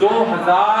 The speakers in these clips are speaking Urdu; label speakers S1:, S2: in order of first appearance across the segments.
S1: 2000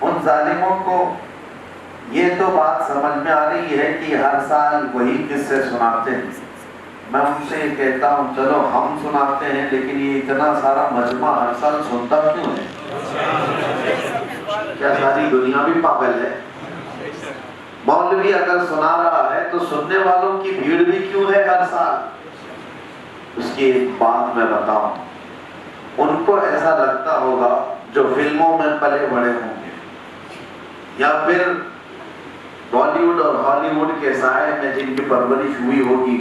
S2: ان ظالموں کو یہ تو بات سمجھ میں آ رہی ہے کہ ہر سال وہی قصے سناتے ہیں. میں ان سے یہ کہتا ہوں چلو ہم سناتے ہیں لیکن یہ اتنا سارا مجمع ہر سال سنتا کیوں ہے؟ کیا ساری دنیا بھی پاگل ہے؟ مولوی اگر سنا رہا ہے تو سننے والوں کی بھیڑ بھی کیوں ہے ہر سال؟ اس کی ایک بات میں بتاؤں، ان کو ایسا لگتا ہوگا جو فلموں میں پلے بڑے ہوں گے یا پھر بالی ووڈ اور ہالی ووڈ کے سائے میں جن کی پرورش ہوئی ہوگی،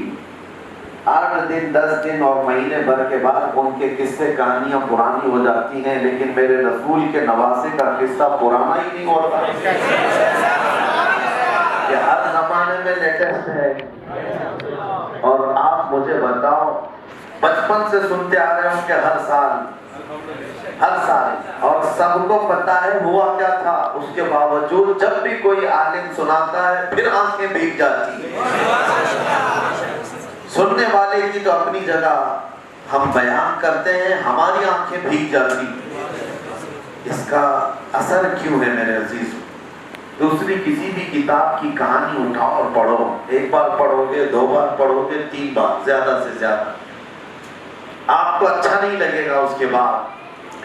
S2: 8 دن 10 دن اور مہینے بھر کے بعد ان کے قصے کہانیاں پرانی ہو جاتی ہیں، لیکن میرے رسول کے نواسے کا قصہ پرانا ہی نہیں ہوتا. یہ ہر زمانے میں لیٹسٹ ہے. اور آپ مجھے بتاؤ، بچپن سے سنتے آ رہے ہوں کہ ہر سال اور سب کو پتا ہے ہوا کیا تھا، اس کے باوجود جب بھی کوئی عالم سناتا ہے پھر آنکھیں بھیگ جاتی ہیں. سننے والے کی تو اپنی جگہ، ہم بیان کرتے ہیں ہماری آنکھیں بھیگ جاتی. اس کا اثر کیوں ہے میرے عزیز؟ دوسری کسی بھی کتاب کی کہانی اٹھاؤ اور پڑھو، ایک بار پڑھو گے، 2 بار پڑھو گے، 3 بار زیادہ سے زیادہ، آپ کو اچھا نہیں لگے گا اس کے بعد.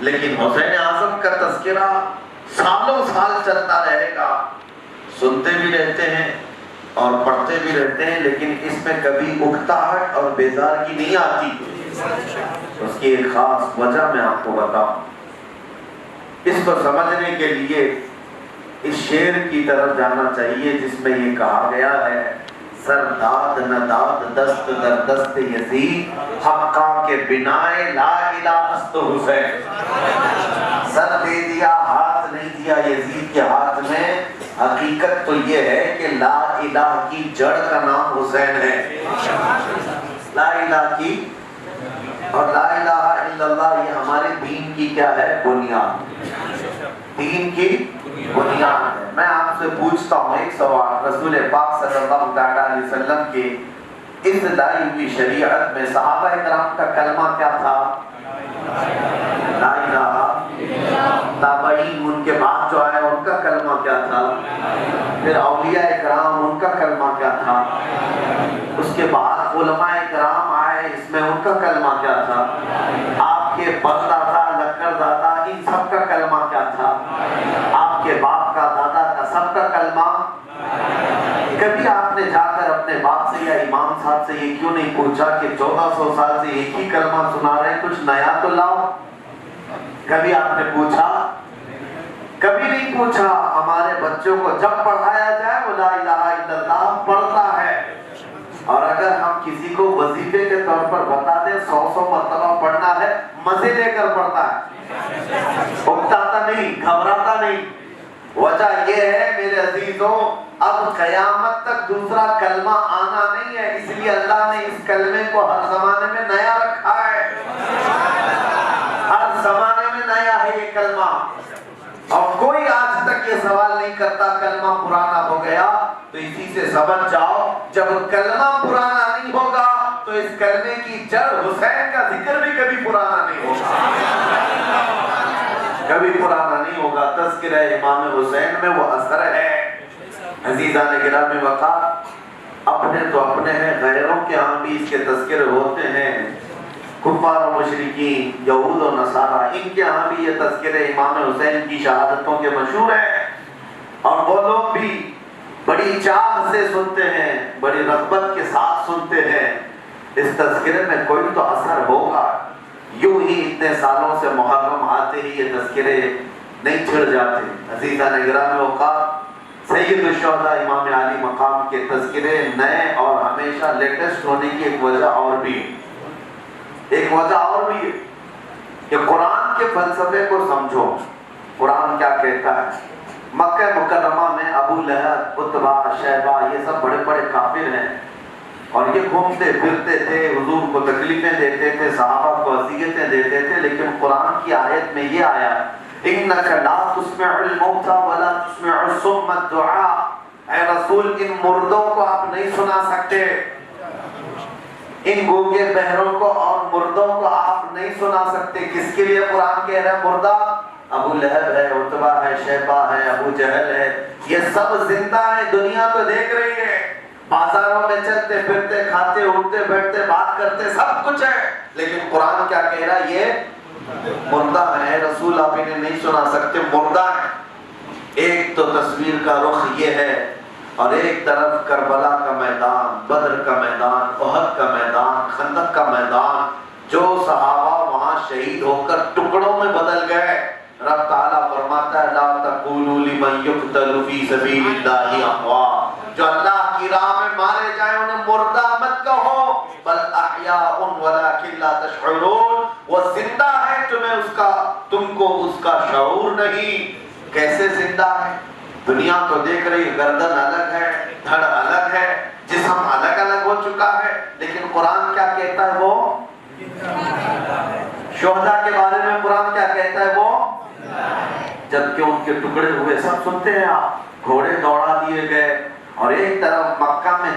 S2: لیکن حسین اعظم کا تذکرہ سالوں سال چلتا رہے گا. سنتے بھی رہتے ہیں اور پڑھتے بھی رہتے ہیں، لیکن اس میں کبھی اکتاہٹ اور بیزارگی نہیں آتی. اس کی ایک خاص وجہ میں آپ کو بتاؤں. اس کو سمجھنے کے لیے اس شعر کی طرف جانا چاہیے جس میں یہ کہا گیا ہے، سر داد نداد دست در دست یزید، حقا کے بنائے لا الہ است حسین. سر دے دیا ہاتھ نہیں دیا یزید کے ہاتھ میں، حقیقت تو یہ ہے کہ لا الہ کی جڑ کا نام حسین ہے. لا الہ کی اور لا الہ الا اللہ یہ ہمارے دین کی کیا ہے؟ بنیاد. دین کی بنیاد ہے. میں آپ سے پوچھتا ہوں ایک سوال، رسول پاک صلی اللہ تعالیٰ علیہ وسلم کے اس لائی ہوئی شریعت میں صحابہ کرام کا کلمہ کیا تھا؟ لا الہ. تابعین ان کے بعد جو آئے ان کا کلمہ کیا تھا؟ پھر اولیاء کرام ان کا کلمہ کیا تھا؟ اس کے بعد علماء کرام آئے، اس میں ان کا کلمہ کیا تھا؟ آپ کے پردادا لکڑ دادا ان سب کا کلمہ کیا تھا؟ آپ کے باپ کا دادا کا سب کا کلمہ. کبھی آپ نے جا کر اپنے باپ سے یا امام صاحب سے یہ کیوں نہیں پوچھا کہ 1400 سال سے ایک ہی کلمہ سنا رہے ہیں، کچھ نیا تو لاؤ؟ کبھی آپ نے پوچھا؟ کبھی نہیں پوچھا. ہمارے بچوں کو جب پڑھایا جائے وہ لا الہ الا اللہ پڑھتا ہے. اور اگر ہم کسی کو وظیفے کے طور پر بتا دیں 100 مرتبہ پڑھنا ہے، مزے لے کر پڑھتا ہے، اکتاتا نہیں، گھبراتا نہیں. وجہ یہ ہے میرے عزیزوں، اب قیامت تک دوسرا کلمہ آنا نہیں ہے، اس لیے اللہ نے اس کلمے کو ہر زمانے میں نیا رکھا ہے. ہر زمانے میں نیا ہے یہ کلمہ. اور کوئی آج تک یہ سوال نہیں کرتا کلمہ پرانا ہو گیا. تو اسی سے سمجھ جاؤ جب کلمہ پرانا نہیں ہوگا تو اس کلمے کی جڑ حسین کا ذکر بھی کبھی پرانا نہیں ہوگا. کبھی پرانا نہیں ہوگا. تذکرہ امام حسین میں وہ اثر ہے. عزیزان گرامی وقار، اپنے تو اپنے ہیں، غیروں کے ہاں بھی اس کے تذکرے ہوتے ہیں. کفار و مشرکین، یہود و نصارہ، ان کے ہاں بھی یہ تذکرے امام حسین کی شہادتوں کے مشہور ہیں. اور وہ لوگ بھی بڑی چاہ سے سنتے ہیں، بڑی رغبت کے ساتھ سنتے ہیں. اس تذکرے میں کوئی تو اثر ہوگا. یوں ہی اتنے سالوں سے محرم آتے ہی یہ تذکرے نہیں چھڑ جاتے. عزیزان گرامی اوقات، سید الشہداء امام علی مقام کے تذکرے نئے اور ہمیشہ لیٹسٹ ہونے کی ایک وجہ اور بھی ہے کہ قرآن کے فلسفے کو سمجھو. قرآن کیا کہتا ہے؟ مکہ مکرمہ میں ابو لہب، عتبہ، شیبہ یہ سب بڑے بڑے کافر ہیں اور یہ گھومتے پھرتے تھے، حضور کو تکلیفیں دیتے تھے، صحابہ کو اذیتیں دیتے تھے. لیکن قرآن کی آیت میں یہ آیا، اِنَّكَ لَا تُسْمِعُ الْمَوْتَى وَلَا تُسْمِعُ الصُّمَّ الدُّعَاءَ. اے رسول ان مردوں کو آپ نہیں سنا سکتے، ان گونگے بہروں کو اور مردوں کو آپ نہیں سنا سکتے. کس کے لیے قرآن کہہ رہا ہے مردہ؟ ابو لہب ہے، عتبہ ہے، شیبہ ہے، ابو جہل ہے، یہ سب زندہ ہیں، دنیا تو دیکھ رہی ہے، بازاروں میں چلتے پھرتے، کھاتے اٹھتے بیٹھتے بات کرتے، سب کچھ ہے، لیکن قرآن کیا کہہ رہا ہے؟ یہ مردہ ہے۔ رسول آپ انہیں نہیں سنا سکتے، مردہ ہے۔ ایک تو تصویر کا رخ یہ ہے، اور ایک طرف کربلا کا میدان، بدر کا میدان، احد کا میدان، خندق کا میدان، جو صحابہ وہاں شہید ہو کر ٹکڑوں میں بدل گئے۔ رب تعالیٰ فرماتا ہے لا تقولوا لمن يقتل في سبيل الله اموات، جو اللہ کی راہ میں مارے جائیں انہیں مردہ مت کہو، بل احیاء ولکن لا تشعرون، وہ زندہ ہے، تم کو اس کا شعور نہیں۔ کیسے زندہ ہے؟ دنیا تو دیکھ رہی، گردن الگ ہے، دھڑ الگ ہے، جسم الگ الگ ہو چکا ہے، لیکن قرآن کیا کہتا ہے؟ وہ شہداء کے بارے میں قرآن کیا کہتا ہے؟ وہ جبکہ ان کے ٹکڑے ہوئے، سب سنتے ہیں آپ، گھوڑے دوڑا دیے گئے، اور ایک طرف مکہ میں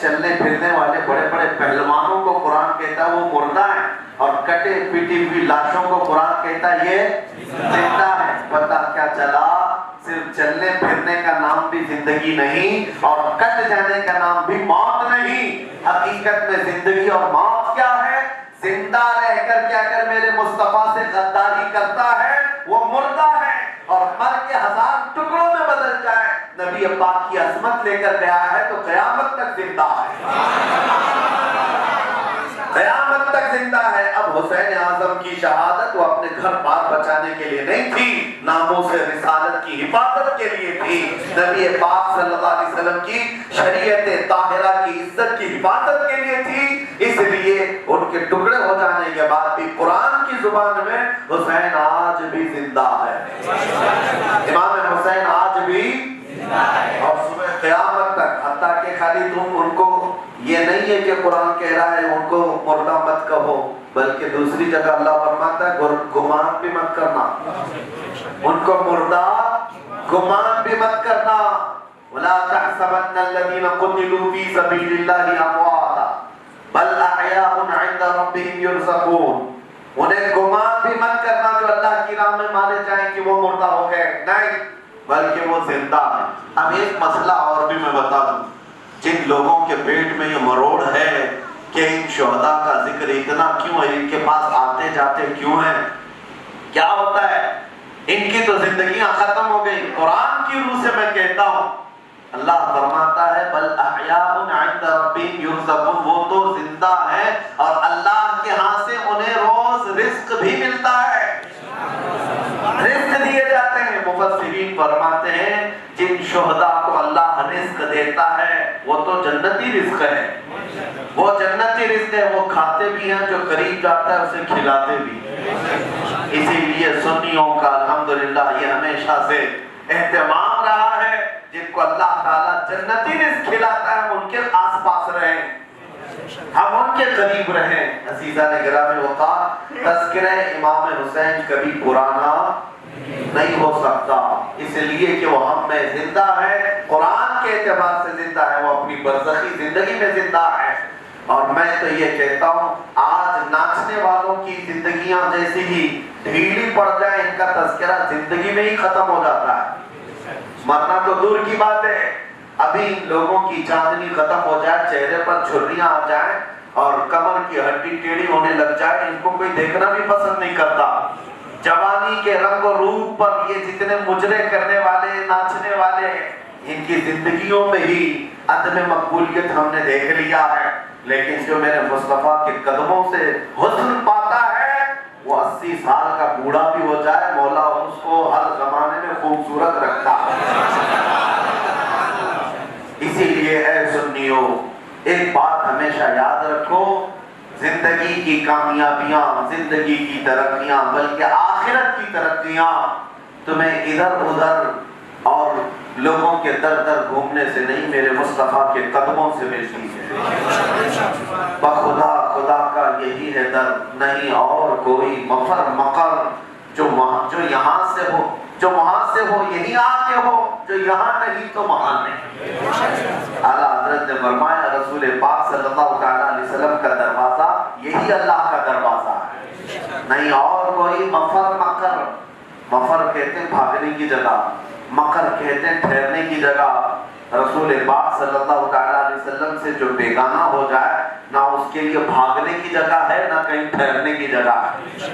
S2: چلنے پھرنے والے بڑے بڑے پہلوانوں کو قرآن کہتا ہے وہ مردہ ہیں، اور کٹے پیٹی ہوئی لاشوں کو قرآن کہتا ہے یہ زندہ ہے۔ پتہ کیا چلا؟ صرف چلنے پھرنے کا نام بھی زندگی نہیں، اور کٹ جانے کا نام بھی موت نہیں۔ حقیقت میں زندگی اور موت کیا ہے؟ زندہ رہ کر کیا کر میرے مصطفیٰ سے غداری کرتا ہے وہ مردہ ہے، اور مر کے ہزار ٹکڑوں میں بدل جائے، نبی پاک کی عظمت لے کر گیا ہے تو قیامت تک زندہ ہے، قیامت تک زندہ ہے۔ اب حسین اعظم کی شہادت وہ اپنے گھر بار بچانے کے لیے نہیں تھی، ناموس رسالت کی حفاظت کے لیے تھی، نبی پاک صلی اللہ علیہ وسلم کی شریعت طاہرہ کی عزت کی حفاظت کے لیے تھی۔ اس لیے ان کے ٹکڑے ہو جانے کے بعد بھی قرآن کی زبان میں حسین آج بھی زندہ ہے، امام حسین آج بھی اور صبح قیامت تک، حتیٰ کہ خالی تم ان کو یہ نہیں ہے کہ قرآن کہہ رہا ہے ان کو مردہ مت کہو، بلکہ دوسری جگہ اللہ فرماتا ہے گمان بھی مت کرنا، ان کو مردہ گمان بھی مت کرنا۔ وَلَا تَحْسَبَنَّ الَّذِينَ قُتِلُوا فِي سَبِيلِ اللَّهِ أَمْوَاتًا بَلْ أَحْيَاءٌ عِندَ رَبِّهِمْ يُرْزَقُونَ، انہیں گمان بھی مت کرنا جو اللہ کی راہ میں مارے جائیں کہ وہ مردہ ہو گئے، نہیں، بلکہ وہ زندہ ہے۔ اب ایک مسئلہ اور بھی میں بتا دوں، جن لوگوں کے پیٹ میں یہ مروڑ ہے کہ ان شہداء کا ذکر اتنا کیوں ہے، ان کے پاس آتے جاتے کیوں ہیں، کیا ہوتا ہے؟ ان کی تو زندگیاں ختم ہو گئی۔ قرآن کی روح سے میں کہتا ہوں، اللہ فرماتا ہے بل احیاء عند ربہم یرزقون، وہ تو زندہ ہیں اور اللہ کے ہاں سے انہیں روز رزق بھی ملتا ہے، رزق دیے جاتے ہیں۔ مفسرین فرماتے ہیں جن شہداء کو اللہ رزق دیتا ہے وہ تو جنتی رزق ہے، وہ جنتی رزق ہے، وہ کھاتے بھی ہیں، جو قریب جاتا ہے اسے کھلاتے بھی۔ اسی لیے سنیوں کا الحمدللہ یہ ہمیشہ سے اہتمام رہا ہے، جن کو اللہ تعالیٰ جنتی رزق کھلاتا ہے ان کے آس پاس رہیں، ہم ان کے قریب رہیں۔ عزیزان گرامی وقار، تذکرہ امام حسین کبھی پرانا نہیں ہو سکتا، اس لیے کہ وہ ہم میں زندہ ہے، قرآن کے اعتبار سے زندہ ہے، وہ اپنی برزخی زندگی میں زندہ ہے۔ اور میں تو یہ کہتا ہوں آج ناچنے والوں کی زندگیاں جیسی ہی ڈھیلی پڑ جائیں، ان کا تذکرہ زندگی میں ہی ختم ہو جاتا ہے، مرنا تو دور کی بات ہے۔ ابھی ان لوگوں کی چاندنی ختم ہو جائے، چہرے پر جھریاں آ جائیں اور کمر کی ہڈی ٹیڑھی ہونے لگ جائے، ان کو کوئی دیکھنا بھی پسند نہیں کرتا۔ جوانی کے رنگ و روپ پر یہ جتنے مجرے کرنے والے، ناچنے والے، ان کی زندگیوں میں ہی عدم مقبولیت ہم نے دیکھ لیا ہے، لیکن جو میرے مصطفیٰ کے قدموں سے حسن پاتا ہے وہ 80 سال کا بوڑھا بھی ہو جائے، مولا اس کو ہر زمانے میں خوبصورت رکھتا ہے۔ اسی لیے اے سنیو، ایک بات ہمیشہ یاد رکھو، زندگی کی کامیابیاں، زندگی کی ترقیاں، بلکہ آخرت کی ترقیاں تمہیں ادھر ادھر اور لوگوں کے در در گھومنے سے نہیں، میرے مصطفیٰ کے قدموں سے ملتی ہے۔ بخدا خدا کا یہی ہے در، نہیں اور کوئی مفر مقر، جو یہاں سے ہو، جو وہاں سے ہو، یہی آگے ہو، جو یہاں نہیں تو وہاں نہیں۔ اعلیٰ حضرت نے فرمایا رسول پاک صلی اللہ علیہ وسلم کا دروازہ یہی اللہ کا دروازہ ہے، نہیں اور کوئی مفر مقر، مفر کہتے ہیں بھاگنے کی جگہ، مکر کہتے ہیں ٹھہرنے کی جگہ۔ رسول پاک صلی اللہ تعالیٰ علیہ وسلم سے جو بیگانہ ہو جائے، نہ اس کے لیے بھاگنے کی جگہ ہے نہ کہیں ٹھہرنے کی جگہ ہے۔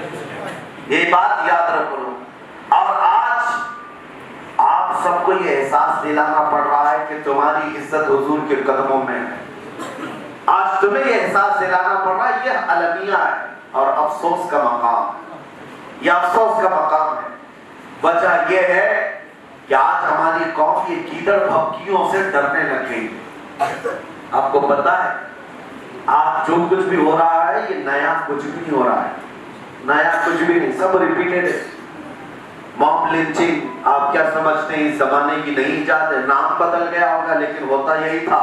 S2: یہ بات یاد رکھ لو۔ اور آج آپ سب کو یہ احساس دلانا پڑ رہا ہے کہ تمہاری عزت حضور کے قدموں میں ہے۔ آج تمہیں یہ احساس دلانا پڑ رہا ہے، یہ المیہ ہے اور افسوس کا مقام، یہ افسوس کا مقام ہے۔ وجہ یہ ہے کہ آج ہماری قوم یہ کیڑ بھبکیوں سے ڈرنے لگ گئی۔ آپ کو پتا ہے آج جو کچھ بھی ہو رہا ہے یہ نیا کچھ بھی نہیں ہو رہا ہے، نیا کچھ بھی نہیں، سب ریپیٹڈ ہے۔ موب لنچنگ آپ کیا سمجھتے ہیں اس زمانے کی نئی ایجاد ہے؟ نام بدل گیا ہوگا لیکن ہوتا یہی تھا۔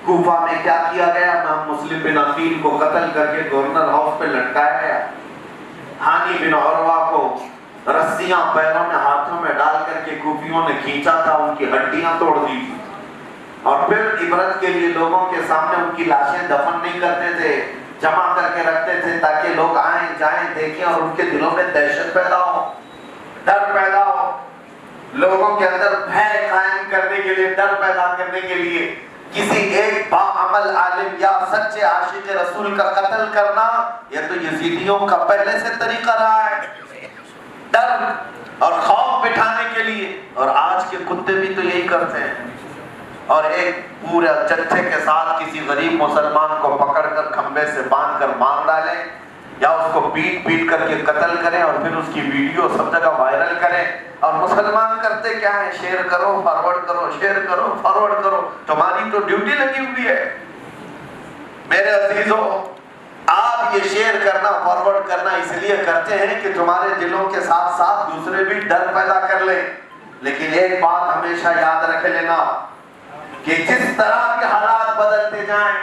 S2: کوفہ میں کیا کیا گیا؟ امام مسلم بن عقیل کو قتل کر کے گورنر ہاؤس پہ لٹکایا گیا۔ ہانی بن عروہ کو رسیاں پیروں میں ہاتھوں میں ڈال کر کے کوفیوں نے کھینچا تھا، ان کی ہڈیاں توڑ دی تھی، اور پھر عبرت کے لیے لوگوں کے سامنے ان کی لاشیں دفن نہیں کرتے تھے، جمع کر کے رکھتے تھے تاکہ لوگ آئیں جائیں دیکھیں اور ان کے دلوں میں دہشت پیدا ہو، ڈر پیدا ہو، لوگوں کے اندر بھے قائم کرنے کے لیے، ڈر پیدا کرنے کے لیے کسی ایک باعمل عالم یا سچے عاشق رسول کا قتل کرنا، یہ تو یزیدیوں کا پہلے سے طریقہ رہا ہے، ڈر اور خوف بٹھانے کے لیے۔ اور آج کے کتے بھی تو یہی کرتے ہیں، اور ایک پورے جتھے کے ساتھ کسی غریب مسلمان کو پکڑ کر کھمبے سے باندھ کر مار ڈالیں، یا اس کو پیٹ پیٹ کر کے قتل کریں اور پھر اس کی ویڈیو سب جگہ وائرل کریں۔ اور مسلمان کرتے کیا ہے؟ شیئر کرو، فارورڈ کرو، شیئر کرو، فارورڈ کرو۔ تمہاری تو ڈیوٹی لگی ہوئی ہے۔ میرے عزیزوں، آپ یہ شیئر کرنا، فارورڈ کرنا اس لیے کرتے ہیں کہ تمہارے دلوں کے ساتھ ساتھ دوسرے بھی ڈر پیدا کر لیں۔ لیکن ایک بات ہمیشہ یاد رکھ لینا کہ جس طرح کے حالات بدلتے جائیں،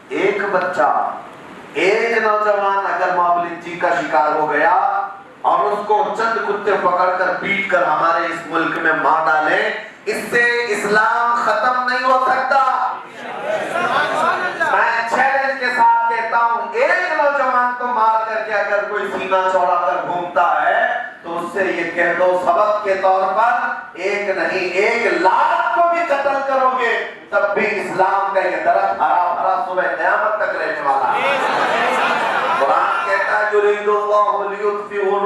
S2: ایک بچہ، ایک نوجوان اگر موب لنچنگ کا شکار ہو گیا اور اس کو چند کتے پکڑ کر پیٹ کر ہمارے اس ملک میں مار ڈالیں، اس سے اسلام ختم نہیں ہو سکتا۔ میں چیلنج کے ساتھ کہتا ہوں، ایک نوجوان کو مار کر کے اگر کوئی سینہ چوڑا کر گھومتا ہے تو اس سے یہ کہہ دو سبق کے طور پر، ایک نہیں 1,00,000 کو بھی قتل کرو گے تب بھی اسلام کا یہ درخت ہرا بھرا صبح قیامت تک رہنے والا ہے۔ قرآن کہتا ہے یریدون لیطفئوا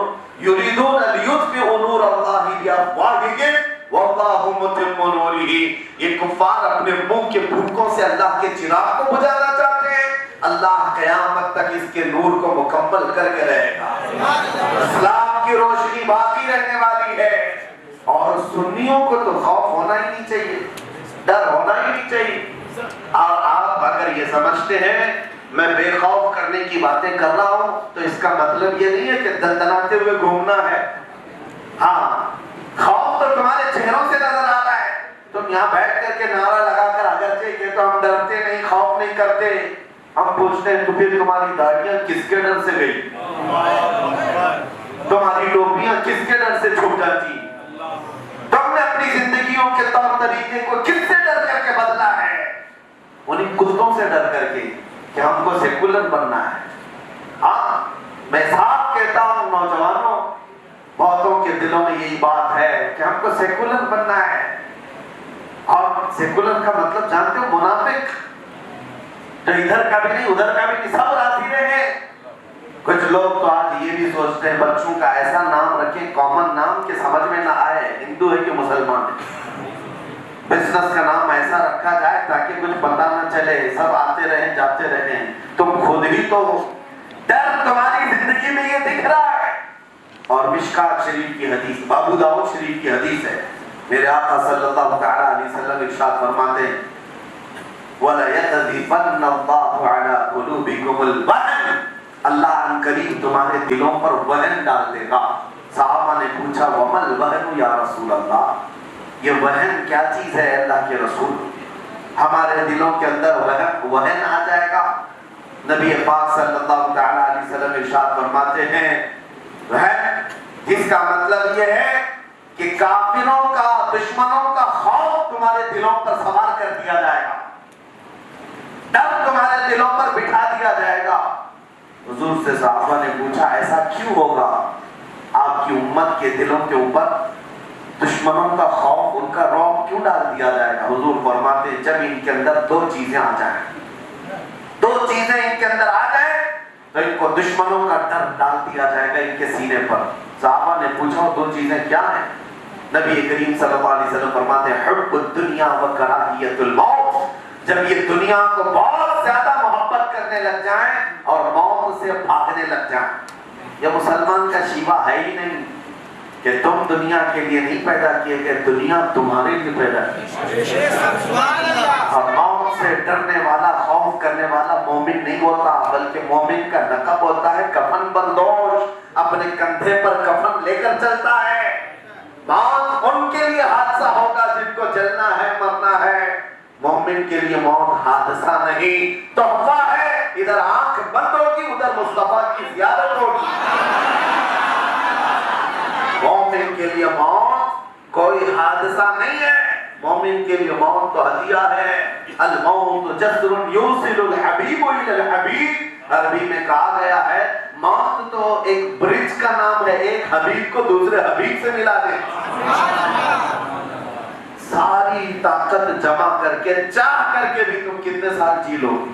S2: نور اللہ بافواہہم واللہ متم نورہ۔ یہ کفار اپنے منہ کے پھونکوں سے اللہ کے چراغ کو بجھانا چاہتے ہیں، اللہ قیامت تک اس کے نور کو مکمل کر کے رہے گا۔ اسلام کی روشنی باقی رہنے والی ہے۔ اور سنیوں کو تو خوف ہونا ہی نہیں چاہیے، ڈر ہونا ہی نہیں چاہیے۔ اور آپ اگر یہ سمجھتے ہیں میں بے خوف کرنے کی باتیں کر رہا ہوں تو اس کا مطلب یہ نہیں ہے کہ دندناتے ہوئے گھومنا ہے۔ ہاں، خوف تو تمہارے چہروں سے نظر آ رہا ہے۔ تم یہاں بیٹھ کر کے نعرہ لگا کر اگرچہ یہ تو ہم ڈرتے نہیں، خوف نہیں کرتے، ہم پوچھتے ہیں تو پھر تمہاری داڑیاں کس کے ڈر سے گئی؟ تمہاری ٹوپیاں کس کے ڈر سے چھوٹ جاتی؟ تم نے اپنی زندگیوں کے طور طریقے کو کس سے ڈر کر کے بدلا ہے؟ انہیں کتوں سے ڈر کر کے کہ ہم کو سیکولر بننا ہے۔ ہاں، میں صاحب کہتا ہوں نوجوانوں، بہتوں کے دلوں میں یہی بات ہے کہ ہم کو سیکولر بننا ہے۔ اور سیکولر کا مطلب جانتے ہو؟ منافق، تو ادھر کا بھی نہیں ادھر کا بھی نہیں، سب راضی رہے۔ کچھ لوگ تو آج یہ بھی سوچتے ہیں بچوں کا ایسا نام رکھیں، کامن نام، کہ سمجھ میں نہ آئے ہندو ہے کہ مسلمان ہے۔ بزنس کا نام ایسا رکھا جائے تاکہ کچھ پتہ نہ چلے، سب آتے رہیں جاتے رہیں۔ تم خود ہی تو ڈر تمہاری زندگی میں یہ دکھ رہا ہے۔ اور مشکات شریف کی حدیث، ابو داؤد شریف کی حدیث ہے، میرے آقا صلی اللہ تعالیٰ علیہ وسلم ارشاد فرماتے ہیں وَلَيَقْذِفَنَّ اللَّهُ عَلَىٰ قُلُوبِكُمُ الْوَهْنَ، اللہ ان قریب تمہارے دلوں پر وہن ڈال دے گا۔ صحابہ نے پوچھا وَمَا الْوَهْنُ یا رسول اللہ، یہ وہن کیا چیز ہے اللہ کے رسول؟ ہمارے دلوں کے اندر وہن آ جائے گا۔ نبی پاک صلی اللہ تعالیٰ علیہ وسلم ارشاد فرماتے ہیں وہن، جس کا مطلب یہ ہے کہ کافروں کا، دشمنوں کا خوف تمہارے دلوں پر سوار کر دیا جائے گا، ڈر تمہارے دلوں پر بٹھا دیا جائے گا۔ حضور سے صحابہ نے پوچھا ایسا کیوں ہوگا؟ آپ کی امت کے دلوں کے اوپر دشمنوں کا خوف، ان کا رعب کیوں ڈال دیا جائے گا؟ حضور فرماتے ہیں جب ان کے اندر دو چیزیں آ جائیں، دو چیزیں ان کے اندر آ جائیں تو ان کو دشمنوں کا ڈر ڈال دیا جائے گا ان کے سینے پر۔ صحابہ نے پوچھا دو چیزیں کیا ہیں؟ نبی کریم صلی اللہ علیہ وسلم فرماتے ہیں حب الدنیا و کراہیت الموت، جب یہ دنیا کو بہت زیادہ محبت کرنے لگ جائیں اور موت سے بھاگنے لگ جائیں۔ یہ مسلمان کا شیوا ہے ہی نہیں کہ تم دنیا کے لیے نہیں پیدا کیے گئے، دنیا تمہارے لیے پیدا کی۔ اور موت سے ڈرنے والا، خوف کرنے والا مومن نہیں ہوتا، بلکہ مومن کا لقب ہوتا ہے کفن بردوش، اپنے کندھے پر کفن لے کر چلتا ہے۔ موت ان کے لیے حادثہ ہوگا جن کو جلنا ہے، مرنا ہے۔ مومن کے لیے موت حادثہ نہیں، تحفہ ہے۔ ادھر آنکھ بند ہوگی، ادھر مصطفیٰ کی زیارت ہوگی۔ مومن کے لیے موت کوئی حادثہ نہیں ہے، مومن کے لیے موت تو ہدیہ ہے۔ الموت جسر یوصل الحبیب الی الحبیب، عربی میں کہا گیا ہے موت تو ایک برج کا نام ہے، ایک حبیب کو دوسرے حبیب سے ملا دے۔ ساری طاقت جمع کر کے، چاہ کر کے بھی تم کتنے سال جی لو گے؟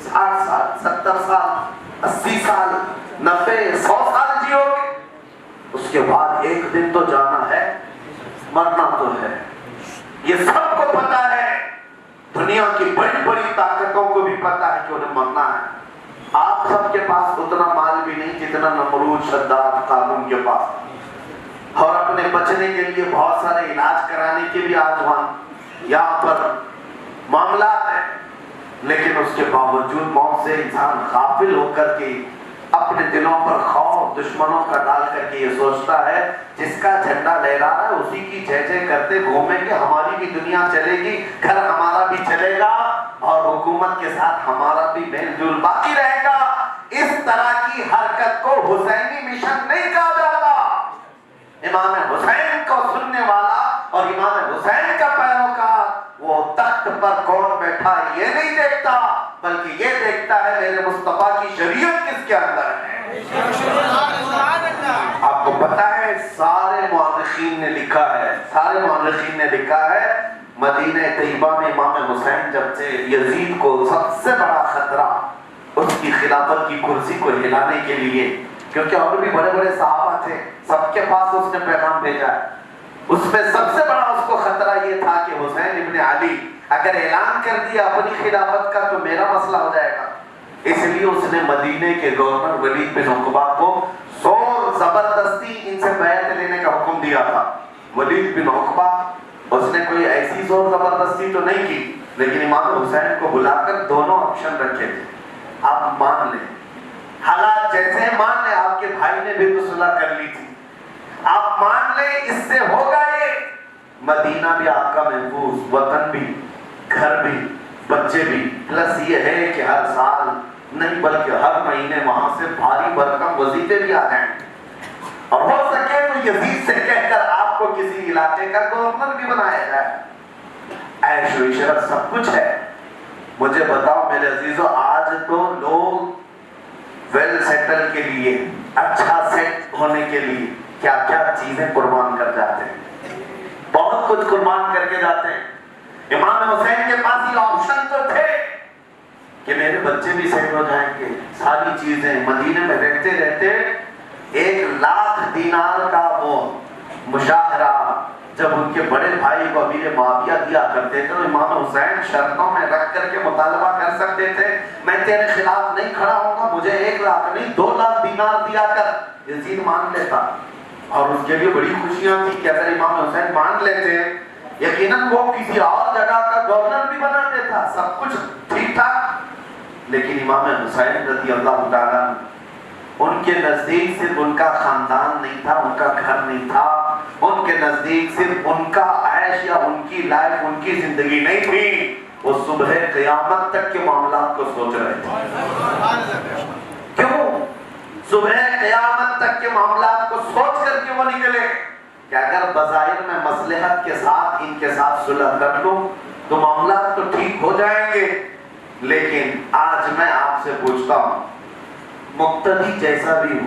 S2: 60 سال، 70 سال، 80 سال، 90، 100 سال جیو گے؟ اس کے بعد ایک دن تو جانا ہے، مرنا تو ہے، یہ سب کو پتا ہے۔ دنیا کی بڑی بڑی طاقتوں کو بھی پتا ہے کہ انہیں مرنا ہے۔ آپ سب کے پاس اتنا مال بھی نہیں جتنا نمرود، شداد، قارون کے پاس، اور اپنے بچنے کے لیے بہت سارے علاج کرانے کے بھی آج وہاں یہاں پر معاملات ہیں، لیکن اس کے باوجود موت سے انسان غافل ہو کر کے اپنے دلوں پر خوف دشمنوں کا ڈال کر کے یہ سوچتا ہے جس کا جھنڈا لہرا رہا ہے اسی کی جے جے کرتے گھومیں گے، ہماری بھی دنیا چلے گی، گھر ہمارا بھی چلے گا اور حکومت کے ساتھ ہمارا بھی میل جول باقی رہے گا۔ اس طرح کی حرکت کو حسینی مشن نہیں کہا جاتا۔ امام حسین کو سننے والا اور امام حسین کا پیروکار وہ تخت پر کون بیٹھا یہ نہیں دیکھتا، بلکہ یہ دیکھتا ہے میرے مصطفیٰ کی شریعت کس کے اندر ہے۔ آپ کو پتا ہے سارے مورخین نے لکھا ہے مدینہ طیبہ میں امام حسین جب سے یزید کو سب سے بڑا خطرہ اس کی خلافت کی کرسی کو ہلانے کے لیے، کیونکہ اور بھی بڑے بڑے صحابہ تھے، سب کے پاس اس نے پیغام بھیجا ہے، اس میں سب سے بڑا اس کو خطرہ یہ تھا کہ حسین ابن علی اگر اعلان کر دیا اپنی خلافت کا تو میرا مسئلہ ہو جائے گا۔ اس لیے اس نے مدینے کے گورنر ولید بن عقبہ کو زور زبردستی ان سے بیعت لینے کا حکم دیا تھا۔ ولید بن عقبہ اس نے کوئی ایسی زور زبردستی تو نہیں کی، لیکن امام حسین کو بلا کر دونوں آپشن رکھے تھے، آپ مان لیں، حالات جیسے مان لیں، آپ کے بھائی نے بھی تو صلح کر لی تھی، آپ مان لیں اس سے ہوگا یہ، مدینہ بھی آپ کا محفوظ، وطن بھی، گھر بھی، بچے بھی، پلس یہ ہے کہ ہر سال نہیں بلکہ ہر مہینے وہاں سے بھاری بھرکم وظیفے بھی آ جائیں، اور ہو سکے تو یزید سے کہہ کر آپ کو کسی علاقے کا گورنر بھی بنایا جائے۔ عیش و عشرت سب کچھ ہے۔ مجھے بتاؤ میرے عزیزو، آج تو لوگ ویل سیٹل کے لیے، اچھا سیٹ ہونے کے لیے کیا کیا چیزیں قربان کر جاتے ہیں، بہت کچھ قربان کر کے جاتے ہیں۔ امام حسین کے پاس یہ آپشن تو تھے کہ میرے بچے بھی سیٹ ہو جائیں گے، ساری چیزیں، مدینے میں رہتے رہتے 1,00,000 دینار کا وہ مشاہرہ جب ان کے بڑے بھائی کو امیر معاویہ دیا کرتے تھے تو امام حسین شرطوں میں رکھ کر کے مطالبہ کر سکتے تھے، میں تیرے خلاف نہیں کھڑا ہوں گا، مجھے 1,00,000 نہیں 2,00,000 دینار دیا کر۔ یزید مان لیتا اور اس کے لیے بڑی خوشیاں تھی کہ اگر امام حسین مان لیتے یقیناً وہ کسی اور جگہ کا گورنر بھی بنا دیتا، سب کچھ ٹھیک ٹھاک۔ لیکن امام حسین رضی اللہ تعالیٰ ان کے نزدیک صرف ان کا خاندان نہیں تھا، ان کا گھر نہیں تھا، ان کے نزدیک صرف ان کا عیش یا ان کی لائف، ان کی زندگی نہیں تھی، وہ صبح قیامت تک کے معاملات کو سوچ رہے تھے۔ کیوں؟ صبح قیامت تک کے معاملات کو سوچ کر کے وہ نکلے کہ اگر بظاہر میں مصلحت کے ساتھ ان کے ساتھ صلح کر لوں تو معاملات تو ٹھیک ہو جائیں گے۔ لیکن آج میں آپ سے پوچھتا ہوں، مقتدی جیسا بھی ہو،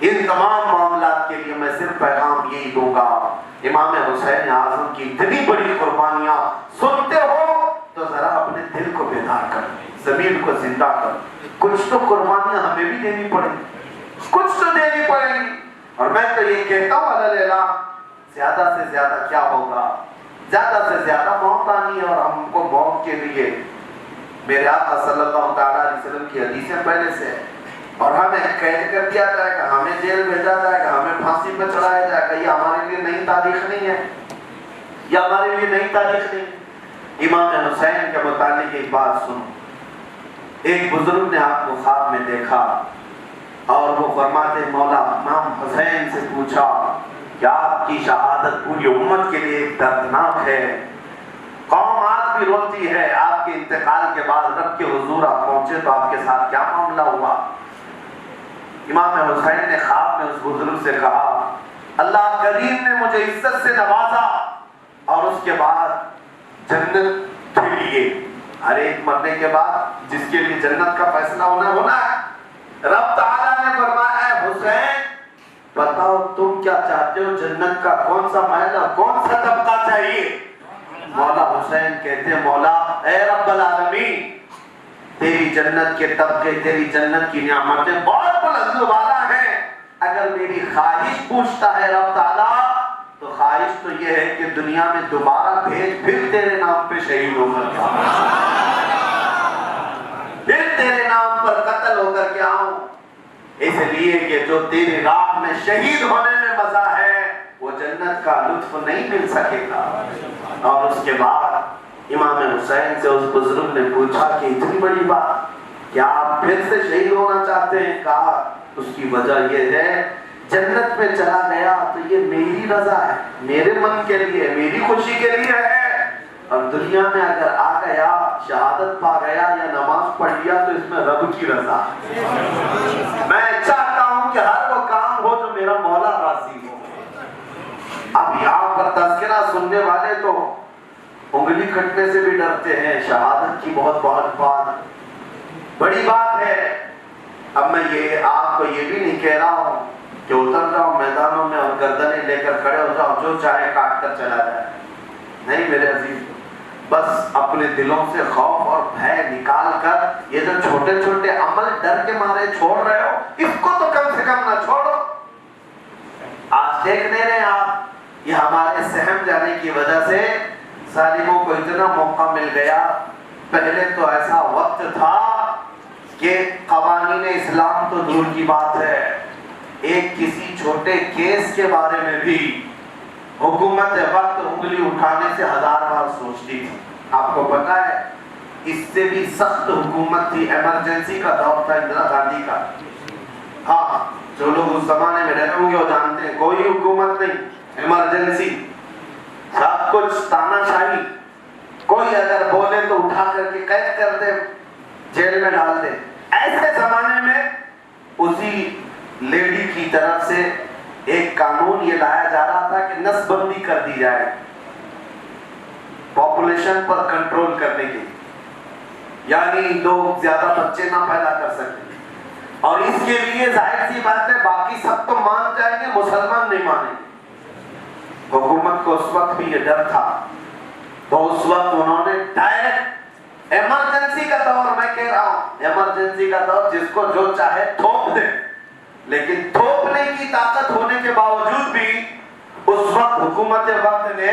S2: ان تمام معاملات کے لیے میں صرف پیغام یہی دوں گا، امام حسین اعظم کی اتنی بڑی قربانیاں سنتے ہو تو ذرا اپنے دل کو بیدار کر، ضمیر کو زندہ کر، کچھ تو قربانیاں ہمیں بھی دینی پڑیں گی، کچھ تو دینی پڑیں گی۔ اور میں تو یہ کہتا ہوں علی الاعلان، زیادہ سے زیادہ کیا ہوگا، زیادہ سے زیادہ موت آنی ہے، اور ہم کو موت کے لیے میرے آقا صلی اللہ تعالیٰ علیہ وسلم کی حدیثیں پہلے سے ہے، اور ہمیں قید کر دیا جائے گا، ہمیں جیل بھیجا جائے گا، ہمیں پھانسی پہ چڑھایا جائے گا۔ یہ ہمارے لیے نئی تاریخ نہیں ہے، یہ ہمارے لیے نئی تاریخ نہیں ہے۔ امام حسین کے متعلق ایک بات سنو، ایک بزرگ نے آپ کو خواب میں دیکھا اور وہ فرماتے مولا امام حسین سے پوچھا کہ آپ کی شہادت پوری امت کے لیے ایک دردناک ہے، قوم آج بھی روتی ہے، آپ کے انتقال کے بعد رب کے حضور آپ پہنچے تو آپ کے ساتھ کیا معاملہ ہوا؟ امام حسین نے خواب میں اس بزرگ سے کہا اللہ کریم نے مجھے عزت سے نوازا اور اس کے بعد جنت کے لیے، ہر ایک مرنے کے بعد جس کے لیے جنت کا فیصلہ ہونا ہے، رب تعالیٰ نے فرمایا اے حسین بتاؤ تم کیا چاہتے ہو، جنت کا کون سا محل اور کون سا طبقہ چاہیے؟ مولا حسین کہتے ہیں مولا اے رب العالمین تیری جنت کے طبقے، تیری جنت کی نعمتیں بہت بلند و بالا ہیں، اگر میری خواہش پوچھتا ہے رب تعالیٰ تو خواہش تو یہ ہے کہ دنیا میں دوبارہ بھیج، پھر تیرے نام پہ شہید ہو کر کے پھر تیرے نام پر قتل ہو کر کے آؤں، اس لیے کہ جو تیری راہ میں شہید ہونے میں مزہ ہے وہ جنت کا لطف نہیں مل سکے گا۔ اور اس کے بعد امام حسین سے اس بزرگ نے پوچھا کہ اتنی بڑی بات کیا آپ پھر سے شہید ہونا چاہتے ہیں؟ کہا اس کی وجہ یہ ہے جنت میں چلا گیا تو یہ میری رضا ہے، میرے من کے لیے، میری خوشی کے لیے ہے، اور دنیا میں اگر آ گیا، شہادت پا گیا یا نماز پڑھ لیا تو اس میں رب کی رضا ہے۔ میں چاہتا ہوں کہ ہر وہ کام ہو جو میرا مولا راضی ہو۔ اب یہاں پر تذکرہ سننے والے تو انگلی کٹنے سے بھی ڈرتے ہیں، شہادت کی بہت بڑی بات ہے۔ اب میں یہ آپ کو یہ بھی نہیں کہہ رہا ہوں کہ اتر جاؤ میدانوں میں اور گردنیں لے کر کھڑے ہو جاؤ، جو چاہے کاٹ کر چلا جائے، نہیں میرے عزیز، بس اپنے دلوں سے خوف اور بھے نکال کر یہ جو چھوٹے چھوٹے عمل ڈر کے مارے چھوڑ رہے ہو اس کو تو کم سے کم نہ چھوڑو۔ آج دیکھ نہیں رہے آپ، یہ ہمارے سہم جانے کی وجہ سے ظالموں کو اتنا موقع مل گیا۔ پہلے تو ایسا وقت تھا کہ قوانین اسلام تو دور کی بات ہے، ایک کسی چھوٹے کیس کے بارے میں بھی حکومت وقت انگلی اٹھانے سے 1000 بار سوچتی تھی۔ آپ کو پتا ہے اس سے بھی سخت حکومت تھی، ایمرجنسی کا دور تھا اندرا گاندھی کا۔ ہاں جو لوگ اس زمانے میں رہتے ہوں گے وہ جانتے ہیں، کوئی حکومت نہیں، ایمرجنسی، سب کچھ تانا شاہی، کوئی اگر بولے تو اٹھا کر کے قید کر دے، جیل میں ڈال دے۔ ایسے زمانے میں اسی لیڈی کی طرف سے ایک قانون یہ لایا جا رہا تھا کہ نسل بندی کر دی جائے پاپولیشن پر کنٹرول کرنے کے، یعنی لوگ زیادہ بچے نہ پیدا کر سکتے، اور اس کے لیے ظاہر سی بات ہے باقی سب تو مان جائیں گے، مسلمان نہیں مانیں گے۔ حکومت کو اس وقت بھی یہ ڈر تھا، تو اس وقت انہوں نے ڈائریکٹ ایمرجنسی کا دور، میں کہہ رہا ہوں ایمرجنسی کا دور، جس کو جو چاہے تھوپ دے، لیکن تھوپنے کی طاقت ہونے کے باوجود بھی اس وقت حکومت وقت نے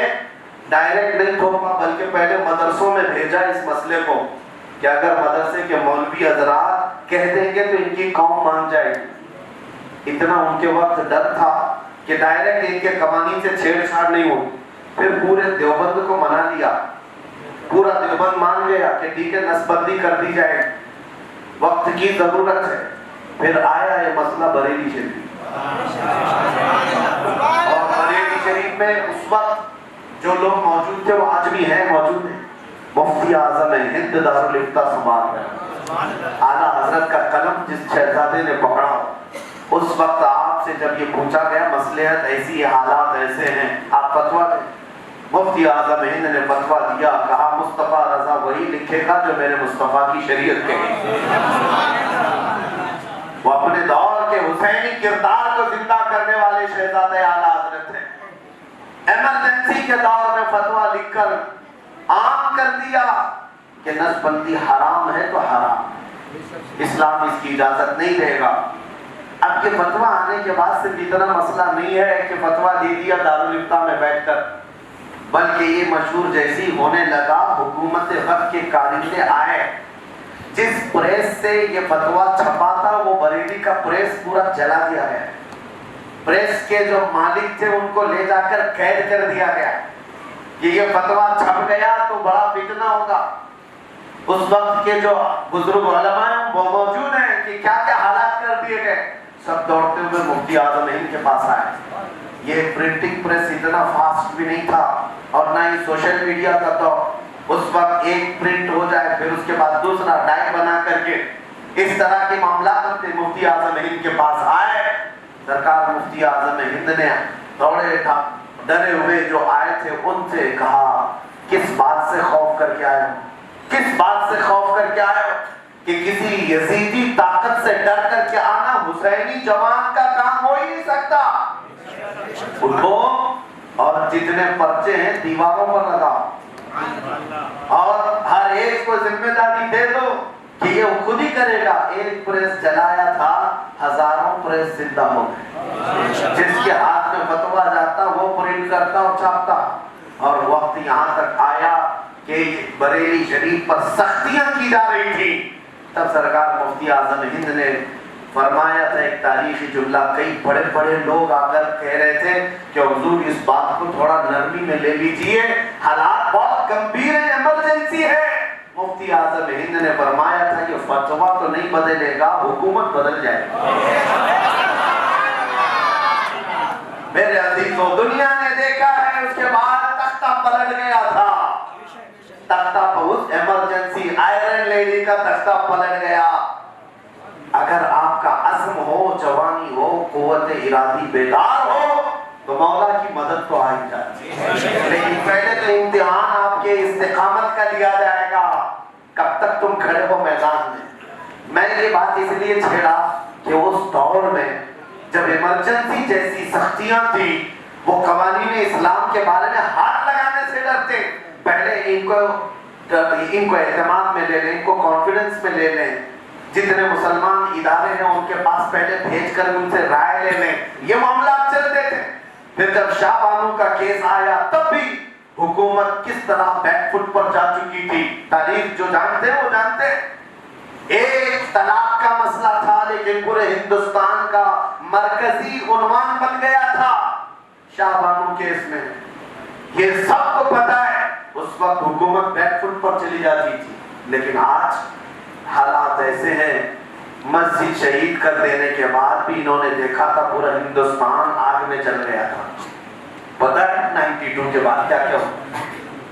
S2: ڈائریکٹ نہیں تھوپا، بلکہ پہلے مدرسوں میں بھیجا اس مسئلے کو کہ اگر مدرسے کے مولوی حضرات کہہ دیں گے تو ان کی قوم مان جائے گی۔ اتنا ان کے وقت ڈر تھا کہ ڈائریکٹ ان کے قوانین سے چھیڑ چھاڑ نہیں ہوگی۔ پھر پورے دیوبند کو منا لیا، پورا دیوبند مان گیا کہ ٹھیک ہے نسل بندی کر دی جائے، وقت کی ضرورت ہے۔ پھر آیا یہ مسئلہ بریلی شریف، اور بریلی شریف میں اس وقت جو لوگ موجود تھے وہ آج بھی ہیں، موجود ہیں، مفتی اعظم ہند دارالفتہ سماعت ہے، اعلیٰ حضرت کا قلم جس شہزادے نے پکڑا، اس وقت آپ سے جب یہ پوچھا گیا مصلحت ایسی، حالات ایسے ہیں، آپ فتویٰ دیں۔ مفتی اعظم ہند نے فتویٰ دیا، کہا مصطفیٰ رضا وہی لکھے گا جو میرے مصطفیٰ کی شریعت کہے۔ وہ اپنے دور کے حسینی کردار کو زندہ کرنے والے شہزادہ اعلیٰ حضرت ہیں۔ ایمرجنسی کے دور میں فتویٰ لکھ کر عام کر دیا کہ نسب بندی حرام ہے تو حرام، اسلام اس کی اجازت نہیں دے گا۔ اب یہ فتویٰ آنے کے بعد صرف اتنا مسئلہ نہیں ہے کہ فتویٰ دے دیا دارالفتہ میں بیٹھ کر، بلکہ یہ مشہور جیسی ہونے لگا، حکومت وقت کے کارندے آئے، جس پریس سے یہ فتویٰ چھپا تھا وہ بریلی کا پریس پورا جلا دیا گیا، پریس کے جو مالک تھے ان کو لے جا کر قید کر دیا گیا کہ یہ فتویٰ چھپ گیا تو بڑا فتنہ ہوگا۔ اس وقت کے جو بزرگ علماء ہیں وہ موجود ہیں کہ کیا کیا حالات کر دیے گئے، سب دوڑتے ہوئے مفتی اعظم ہند کے پاس آئے۔ یہ پرنٹنگ پریس اتنا فاسٹ بھی نہیں تھا اور نہ ہی سوشل میڈیا کا، تو اس وقت ایک پرنٹ ہو جائے پھر اس کے بعد دوسرا ڈائی بنا کر کے اس طرح کے معاملات ہوتے۔ مفتی اعظم ہند کے پاس آئے، سرکار مفتی اعظم ہند نے دوڑے ڈرے ہوئے جو آئے تھے ان سے کہا کس بات سے خوف کر کے آئے ہو، کس بات سے خوف کر کے آئے ہو کہ کسی یزیدی طاقت سے ڈر کر کے آنا حسینی جوان کا کام ہو ہی نہیں سکتا۔ اٹھو اور جتنے پرچے ہیں دیواروں پر لگاؤ اور ہر ایک کو ذمہ داری دے دو کہ یہ خود ہی کرے گا۔ ایک پریس جلایا تھا، ہزاروں پریس زندہ ہو گئے، جس کے ہاتھ میں فتویٰ جاتا وہ پرنٹ کرتا اور چھاپتا۔ اور وقت یہاں تک آیا کہ بریلی شریف پر سختیاں کی جا رہی تھی، تب سرکار مفتی اعظم ہند نے فرمایا تھا ایک تاریخی جملہ، کئی بڑے بڑے لوگ آ کر کہہ رہے تھے کہ حضور اس بات کو تھوڑا نرمی میں لے لیجئے، حالات بہت گمبھیر ہیں، ایمرجنسی ہے۔ مفتی اعظم ہند نے فرمایا تھا کہ فتویٰ تو نہیں بدلے گا، حکومت بدل جائے گی۔ میرے عزیزوں، دنیا نے دیکھا ہے اس کے بعد تختہ پلٹ گیا تھا، تختہ پہنچ ایمرجنسی آئرن لیڈی کا تختہ پلٹ گیا۔ اگر آپ کا عزم ہو، جوانی ہو، قوت ارادی بیدار ہو تو مولا کی مدد تو آ ہی جاتی ہے، لیکن پہلے تو امتحان آپ کے استقامت کا لیا جائے گا، کب تک تم کھڑے ہو میدان میں۔ میں یہ بات اس لیے چھیڑا کہ اس دور میں جب ایمرجنسی جیسی سختیاں تھی، وہ قوانین اسلام کے بارے میں ہاتھ لگانے سے ڈرتے۔ پہلے ان کو اعتماد میں لے لیں، ان کو کانفیڈنس میں لے لیں، جتنے مسلمان ادارے ہیں ان کے پاس پہلے بھیج کر ان سے رائے لے لیں، یہ معاملات چلتے تھے۔ پھر جب شاہ بانو کا کیس آیا تب بھی حکومت کس طرح بیک فٹ پر جا چکی تھی، تاریخ جو جانتے ہیں وہ جانتے ہیں۔ ایک طلاق کا مسئلہ تھا لیکن پورے ہندوستان کا مرکزی عنوان بن گیا تھا شاہ بانو کیس میں، یہ سب کو پتا ہے۔ اس وقت حکومت بیک فٹ پر چلی جاتی تھی، لیکن آج حالات ایسے ہیں، مسجد شہید کر دینے کے بعد بھی انہوں نے دیکھا تھا پورا ہندوستان آگ میں جل گیا تھا۔ پتہ ہے 92 کے بعد کیا کیا ہوا؟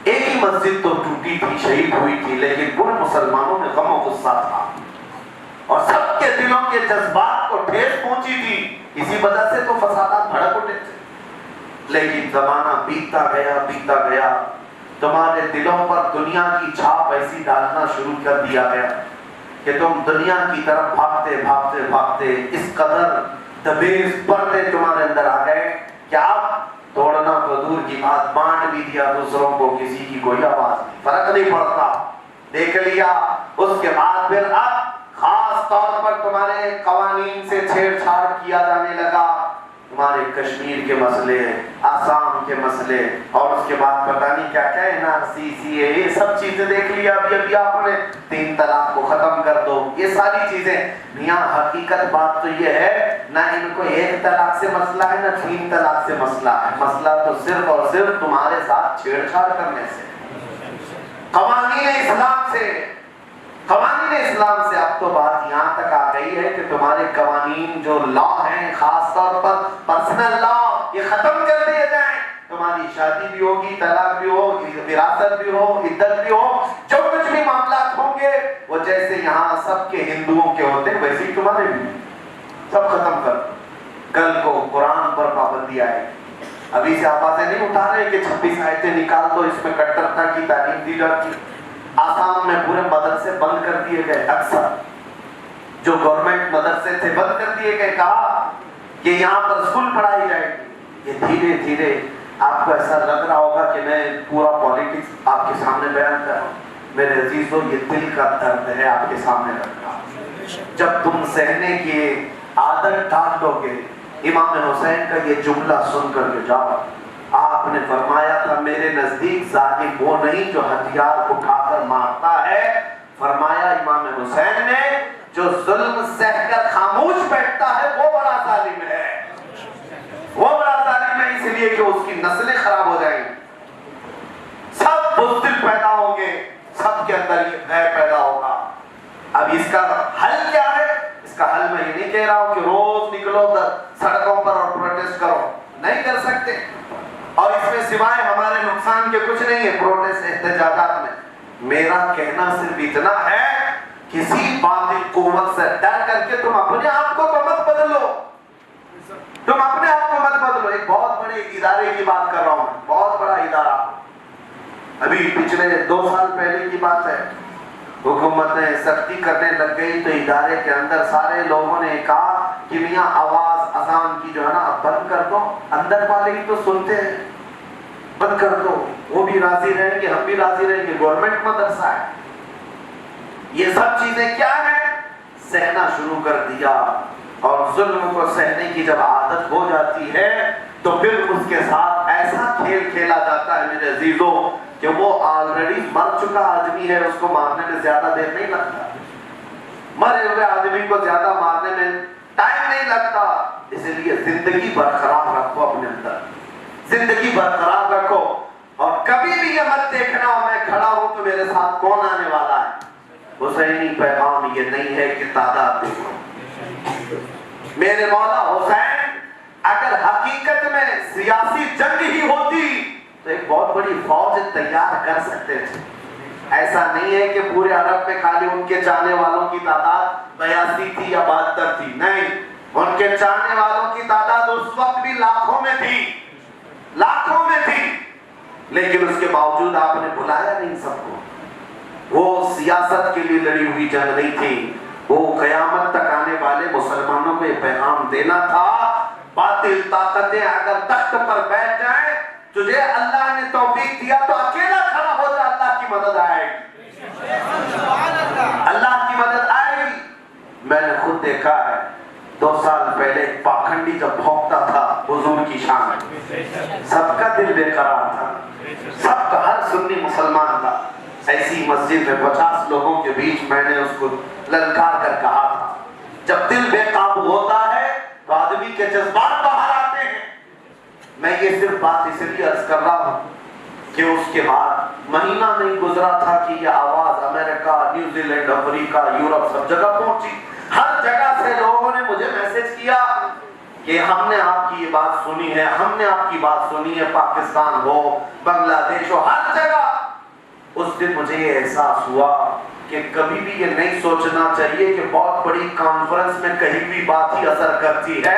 S2: ایک ہی مسجد تو ٹوٹی تھی، شہید ہوئی تھی، لیکن پورے مسلمانوں میں غم و غصہ تھا اور سب کے دلوں کے جذبات کو ٹھیس پہنچی تھی، اسی وجہ سے تو فسادات بھڑک اٹھے تھے۔ لیکن زمانہ بیتتا گیا، تمہارے دلوں پر دنیا کی چھاپ ایسی ڈالنا شروع کر دیا گیا کہ تم دنیا کی طرف بھاگتے اس قدر دبیز پردے تمہارے اندر آ گئے کہ آپ توڑنا تو دور کی بات، بانٹ بھی دیا دوسروں کو، کسی کی کوئی آواز نہیں، فرق نہیں پڑتا، دیکھ لیا۔ اس کے بعد پھر اب خاص طور پر تمہارے قوانین سے چھیڑ چھاڑ کیا جانے لگا، تمہارے کشمیر کے مسئلے، آسام کے مسئلے، اور اس کے بعد پتہ نہیں کیا کیا NRC CAA، یہ سب چیزیں دیکھ لیا۔ ابھی آپ نے 3 طلاق کو ختم کر دو، یہ ساری چیزیں۔ میاں حقیقت بات تو یہ ہے، نہ ان کو 1 طلاق سے مسئلہ ہے نہ 3 طلاق سے مسئلہ ہے، مسئلہ تو صرف اور صرف تمہارے ساتھ چھیڑ چھاڑ کرنے سے، قوانین اسلام سے۔ اب تو بات یہاں تک آ گئی ہے کہ تمہارے قوانین جو لا ہیں، خاص طور پر پرسنل لا، یہ ختم کر دیے جائیں۔ تمہاری شادی بھی ہوگی، طلاق بھی ہو، وراثت بھی ہو، عدت بھی ہو، جو کچھ بھی معاملات ہوں گے وہ جیسے یہاں سب کے ہندوؤں کے ہوتے ہیں ویسے ہی تمہارے بھی، سب ختم کر۔ کل کو قرآن پر پابندی آئے گی، ابھی سے آوازیں نہیں اٹھا رہے کہ 26 آیتیں نکال دو، اس میں کٹرتا کی تعلیم دی جاتی۔ آسام میں پورے مدرسے بند کر دیے گئے، اکثر جو گورنمنٹ مدرسے تھے بند کر دیے گئے، کہا کہ یہاں پر اسکول پڑھائی جائے گی۔ یہ دھیرے دھیرے آپ کو ایسا لگ رہا ہوگا کہ میں پورا پالیٹکس آپ کے سامنے بیان کر رہا ہوں۔ میرے عزیزوں، یہ دل کا درد ہے آپ کے سامنے رکھ رہا ہوں۔ جب تم سہنے کی عادت ڈال دو گے، امام حسین کا یہ جملہ سن کر کے جاؤ، آپ نے فرمایا تھا میرے نزدیک ظالم وہ نہیں جو ہتھیار اٹھا کر مارتا ہے، فرمایا امام حسین نے جو ظلم سہ کر خاموش بیٹھتا ہے وہ بڑا ظالم ہے، وہ بڑا ظالم ہے، اس لیے کہ اس کی نسلیں خراب ہو جائیں گی، سب بزدل پیدا ہوں گے، سب کے اندر یہ غیر پیدا ہوگا۔ اب اس کا حل کیا ہے؟ اس کا حل میں یہ نہیں کہہ رہا ہوں کہ روز نکلو سڑکوں پر اور پروٹیسٹ کرو، نہیں کر سکتے، اور اس میں سوائے ہمارے نقصان کے کچھ نہیں ہے پروٹیسٹ احتجاجات میں۔ میرا کہنا صرف اتنا ہے، کسی باطل قوت سے ڈر کر کے تم اپنے آپ کو تو مت بدلو، تم اپنے آپ کو مت بدلو۔ ایک بہت بڑے ادارے کی بات کر رہا ہوں، بہت بڑا ادارہ، ابھی پچھلے 2 سال پہلے کی بات ہے، حکومتیں سختی کرنے لگ گئی تو ادارے کے اندر سارے لوگوں نے کہا کہ میاں آواز اذان کی جو ہے نا اب بند کر دو، اندر والے ہی تو سنتے ہیں، بند کر دو، وہ بھی راضی رہیں گے، ہم بھی راضی رہیں گے، گورنمنٹ مدرسہ ہے۔ یہ سب چیزیں کیا ہیں؟ سہنا شروع کر دیا، اور ظلم کو سہنے کی جب عادت ہو جاتی ہے تو پھر اس کے ساتھ ایسا کھیل کھیلا جاتا ہے میرے عزیزوں کہ وہ آلریڈی مر چکا آدمی ہے، اس کو مارنے میں زیادہ دیر نہیں لگتا، مرے ہوئے آدمی کو زیادہ مارنے میں ٹائم نہیں لگتا، اس لیے زندگی برقرار رکھو، اپنے اندر زندگی برقرار رکھو، اور کبھی بھی یہ مت دیکھنا میں کھڑا ہوں تو میرے ساتھ کون آنے والا ہے۔ حسینی پیغام یہ نہیں ہے کہ تعداد دیکھو، میرے مولا حسین اگر حقیقت میں سیاسی جنگ ہی ہوتی تو ایک بہت بڑی فوج تیار کر سکتے تھے۔ ایسا نہیں ہے کہ پورے عرب میں خالی ان کے چاہنے والوں کی تعداد 82 تھی یا 72 تھی، نہیں، ان کے چاہنے والوں کی تعداد اس وقت بھی لاکھوں میں تھی، لاکھوں میں تھی، لیکن اس کے باوجود آپ نے بلایا نہیں سب کو۔ وہ سیاست کے لیے لڑی ہوئی جنگ نہیں تھی، وہ قیامت تک آنے والے مسلمانوں کو یہ پیغام دینا تھا، باطل طاقتیں اگر تخت پر بیٹھ جائیں، تجھے اللہ نے توفیق دیا تو اکیلا کھڑا ہو جا، اللہ کی مدد آئے گی، اللہ کی مدد آئے گی۔ میں نے خود دیکھا ہے 2 سال پہلے پاکھنڈی جب بھونکتا تھا حضور کی شان، سب کا دل بے قرار تھا، سب کا، ہر سنی مسلمان تھا۔ ایسی مسجد میں 50 لوگوں کے بیچ میں نے اس کو للکار کر کہا تھا، جب دل بے قابو ہوتا ہے تو آدمی کے جذبات باہر آتے ہیں۔ میں یہ صرف بات اس لیے عرض کر رہا ہوں کہ اس کے بعد مہینہ نہیں گزرا تھا کہ یہ آواز امریکہ، نیوزی لینڈ، افریقہ، یورپ سب جگہ پہنچی، ہر جگہ سے لوگوں نے مجھے میسج کیا کہ ہم نے آپ کی یہ بات سنی ہے، ہم نے آپ کی بات سنی ہے، پاکستان ہو، بنگلہ دیش ہو، ہر جگہ۔ اس دن مجھے یہ احساس ہوا کہ کبھی بھی یہ نہیں سوچنا چاہیے کہ بہت بڑی کانفرنس میں کہیں بھی بات ہی اثر کرتی ہے،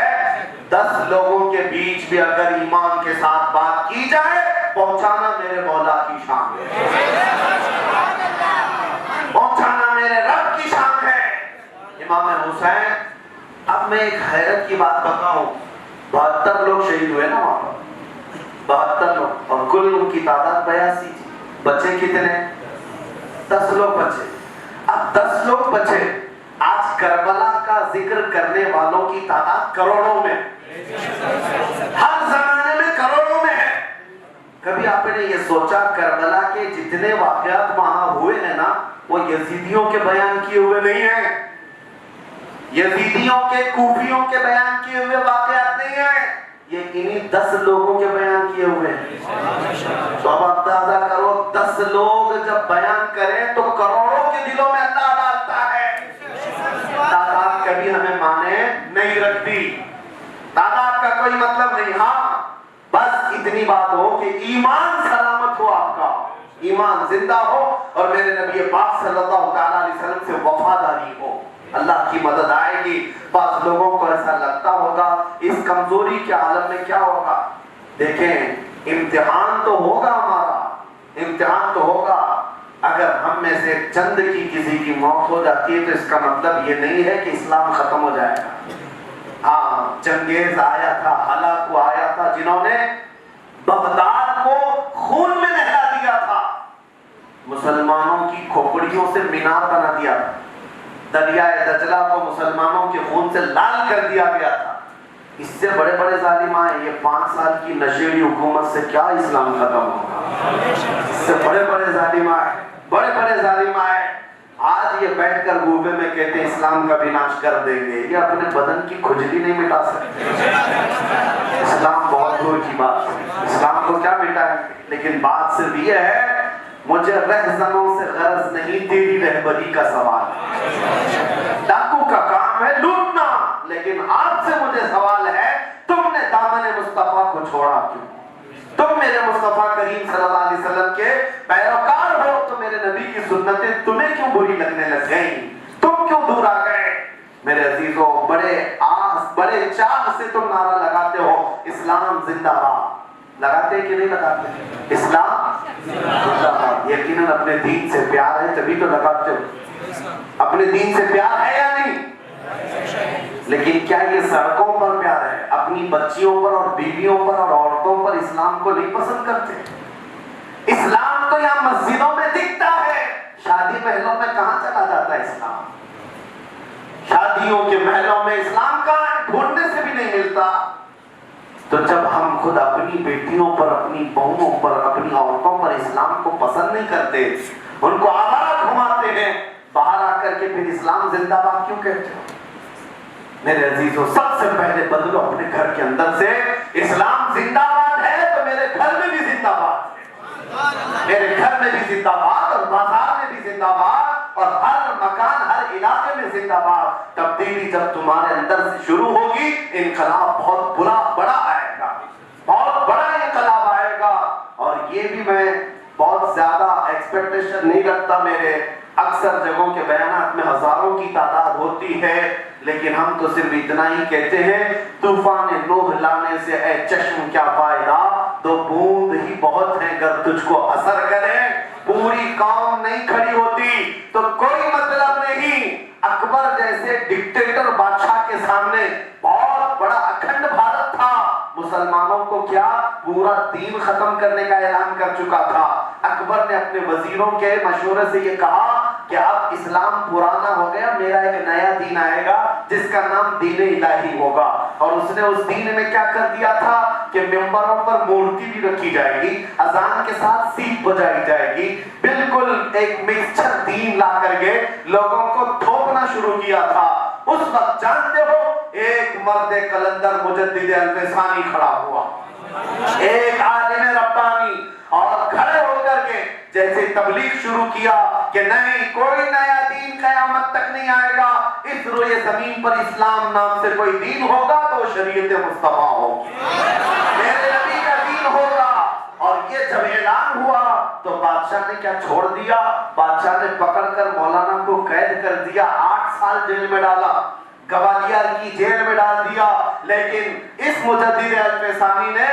S2: 10 لوگوں کے بیچ بھی اگر ایمان کے ساتھ بات کی جائے، پہنچانا میرے مولا کی شان ہے، پہنچانا میرے رب کی شان ہے۔ امام حسین، اب میں ایک حیرت کی بات بتاؤں، 72 لوگ شہید ہوئے نا وہاں پر، 72 لوگ، اور کل ان کی تعداد 82 تھی، بچے کتنے؟ 10 لوگ بچے۔ اب 10 لوگ بچے، آج کربلا کا ذکر کرنے والوں کی تعداد کروڑوں میں، ہر زمانے میں کروڑوں میں ہے۔ کبھی آپ نے یہ سوچا کربلا کے جتنے واقعات وہاں ہوئے ہیں نا، وہ یزیدیوں کے بیان کیے ہوئے نہیں ہیں، یزیدیوں کے، کوفیوں کے بیان کیے ہوئے واقعات نہیں ہیں، یہ انہی 10 لوگوں کے بیان کیے ہوئے ہیں۔ تو اب اندازہ کرو 10 لوگ جب بیان کریں تو کروڑوں کے دلوں میں اللہ ڈالتا ہے۔ تعداد کبھی ہمیں مانے نہیں رکھتی، تعداد کا کوئی مطلب نہیں، ہاں بس اتنی بات ہو کہ ایمان سلامت ہو، آپ کا ایمان زندہ ہو، اور میرے نبی پاک صلی اللہ تعالیٰ علیہ وسلم سے وفاداری ہو، اللہ کی مدد آئے گی۔ بعض لوگوں کو ایسا لگتا ہوگا اس کمزوری کے عالم میں کیا ہوگا، دیکھیں امتحان تو ہوگا، ہمارا امتحان تو ہوگا، اگر ہم میں سے
S3: سے چند کی کسی کی موت ہو جاتی ہے تو اس کا مطلب یہ نہیں ہے کہ اسلام ختم ہو جائے گا. ہاں چنگیز آیا تھا، ہلاکو آیا تھا، جنہوں نے بغداد کو خون میں نہلا دیا تھا، مسلمانوں کی کھوپڑیوں سے مینار بنا دیا تھا، دریائے دجلہ کو مسلمانوں کے خون سے لال کر دیا گیا تھا. اس سے بڑے بڑے ظالم آئے. یہ 5 سال کی نشیڑی حکومت سے کیا اسلام ختم ہوگا؟ اس سے بڑے بڑے ظالم آئے، بڑے بڑے ظالم آئے. آج یہ بیٹھ کر گوبے میں کہتے ہیں اسلام کا وناش کر دیں گے. یہ اپنے بدن کی کھجلی نہیں مٹا سکتے. اسلام بہت دور کی بات ہے، اسلام کو کیا مٹائیں گے؟ لیکن بات صرف یہ ہے مجھے رہزنوں سے غرض نہیں، تیری رہبری کا سوال ہے. ڈاکو کا کام ہے لوٹنا، لیکن آپ سے مجھے سوال ہے تم نے دامن مصطفیٰ کو چھوڑا کیوں؟ تم میرے مصطفیٰ کریم صلی اللہ علیہ وسلم کے پیروکار ہو تو میرے نبی کی سنتیں تمہیں کیوں بری لگنے لگ گئیں؟ تم کیوں دور آ گئے؟ میرے عزیزوں، بڑے آس بڑے چاہ سے تم نعرہ لگاتے ہو اسلام زندہ باد. لگاتے کہ نہیں لگاتے؟ اسلام زندہ باد. یقیناً اپنے دین سے پیار ہے تبھی تو لگاتے ہو. اپنے دین سے پیار ہے یا نہیں؟ لیکن کیا یہ سڑکوں پر پیار ہے؟ اپنی بچیوں پر اور بیویوں پر اور عورتوں پر اسلام کو نہیں پسند کرتے؟ اسلام تو یہاں مسجدوں میں دکھتا ہے، شادی محلوں میں کہاں چلا جاتا ہے اسلام؟ شادیوں کے محلوں میں اسلام کہاں ہے؟ ڈھونڈنے سے بھی نہیں ملتا. تو جب ہم خود اپنی بیٹیوں پر، اپنی بہنوں پر، اپنی عورتوں پر اسلام کو پسند نہیں کرتے، ان کو آوارہ گھماتے ہیں، باہر آ کر کے پھر اسلام زندہ باد کیوں کہتے ہو؟ میرے عزیزوں، سب سے پہلے بدلو اپنے گھر کے اندر سے. اسلام زندہ باد ہے تو میرے گھر میں بھی زندہ باد ہے، میرے گھر میں بھی زندہ باد، اور بازار میں بھی زندہ باد، اور ہر مکان، ہر علاقے میں زندہ باد. تبدیلی جب تمہارے اندر سے شروع ہوگی، انقلاب بہت بڑا آئے گا، بہت بڑا انقلاب آئے گا. اور یہ بھی میں بہت زیادہ ایکسپیکٹیشن نہیں رکھتا. میرے اکثر جگہوں کے بیانات میں ہزاروں کی تعداد ہوتی ہے، لیکن ہم تو صرف اتنا ہی کہتے ہیں طوفان نوح لانے سے اے چشم کیا فائدہ، 2 بوند ہی بہت ہیں گر تجھ کو اثر کریں. پوری قوم نہیں کھڑی ہوتی تو کوئی مطلب نہیں. اکبر جیسے ڈکٹیٹر بادشاہ کے سامنے بہت بڑا اکھنڈ بھارت تھا، مسلمانوں کو کیا پورا دین ختم کرنے کا اعلان کر چکا تھا. اکبر نے اپنے وزیروں کے مشورے سے یہ کہا کہ اب اسلام پرانا ہو گیا، میرا ایک نیا دین آئے گا جس کا نام دین الہی ہوگا. اور اس نے اس دین میں کیا کر دیا تھا کہ ممبروں پر مورتی بھی رکھی جائے گی، اذان کے ساتھ سیخ بجائی جائے گی. بالکل ایک مکسچر دین لا کر کے لوگوں کو تھوپنا شروع کیا تھا. اس وقت جانتے ہو ایک مرد کلندر مجدد الفسانی کھڑا ہوا، ایک عالم ربانی، اور کھڑے ہو کر کے جیسے تبلیغ شروع کیا کہ نہیں، کوئی نیا دین قیامت تک نہیں آئے گا. اس روئے زمین پر اسلام نام سے کوئی دین ہوگا تو شریعت مصطفیٰ ہوگی، میرے نبی کا دین ہوگا. اور یہ جب اعلان ہوا تو بادشاہ نے کیا چھوڑ دیا؟ بادشاہ نے پکڑ کر مولانا کو قید کر دیا، 8 سال جیل میں ڈالا، گوالیار کی جیل میں ڈال دیا. لیکن اس مجدد الفسانی نے